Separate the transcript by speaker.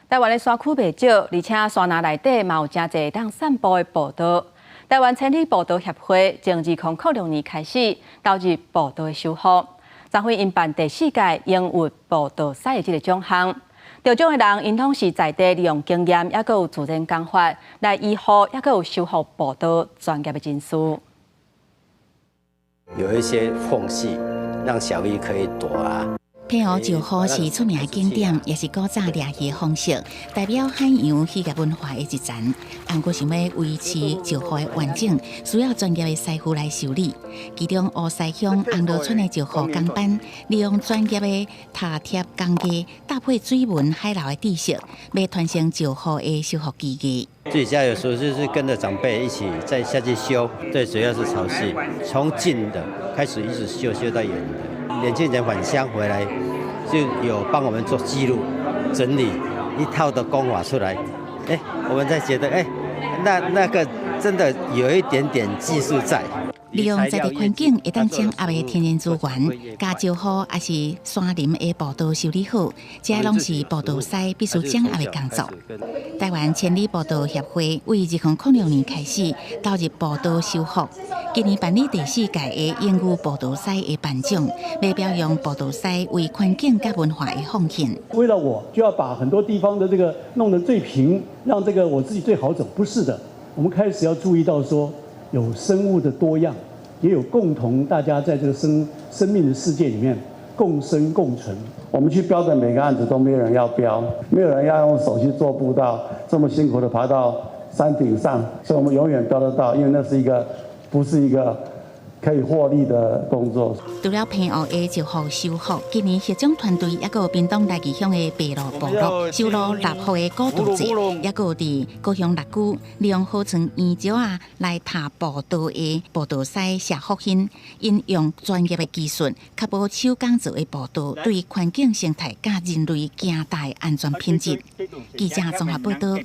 Speaker 1: 台湾的山区袂少，而且山林内底嘛有真侪当散步的步道。台湾千里步道协会从2006年开始投入步道的修复，昨天因办第4届英运步道赛的这个奖项。得奖的人因拢是在地利用经验，也有自然工法来医护，也有修复步道专业的人士。
Speaker 2: 有一些缝隙，让小鱼可以躲啊。
Speaker 3: 配合石虎是出名的景点，也是古早猎鱼的方式，代表海洋渔业文化的一层。不过，想要维持石虎的完整，需要专业的师傅来修理。其中，乌西乡红螺村的石虎工班，利用专业的塔贴工艺，搭配水文海流的知识，要传承石虎的修复技艺。
Speaker 2: 自己家有时候就是跟着长辈一起再下去修，最主要是潮汐，从近的开始一直修到远的。年轻人返乡回来，就有帮我们做记录、整理一套的功法出来。我们才觉得，那个真的有一点点技术在。
Speaker 3: 利用在地环境，会当将压的天然资源，加石虎也是山林的步道修理好，这拢是步道师必须掌握的工作。台湾千里步道协会为2006年开始投入步道修复，今年办理第4届的英语步道赛的颁奖，来表扬步道赛为环境和文化的奉献。
Speaker 4: 为了我，就要把很多地方的这个弄得最平，让这个我自己最好走，不是的。我们开始要注意到说，有生物的多样，也有共同大家在这个生命的世界里面共生共存。我们去标的每个案子都没有人要标，没有人要用手去做步道，这么辛苦的爬到山顶上，所以我们永远标得到，因为那是不是一个可以获利的工作。
Speaker 3: 除了平湖的石虎修复，今年协奖团队也有屏东大义乡的白鹿部落修路立户的古道节，也有伫高雄六区利用好村圆石啊来踏步道的步道赛下福兴，因用专业的技术，确保手工做的步道对环境生态甲人类行大安全品质。记者综合报道。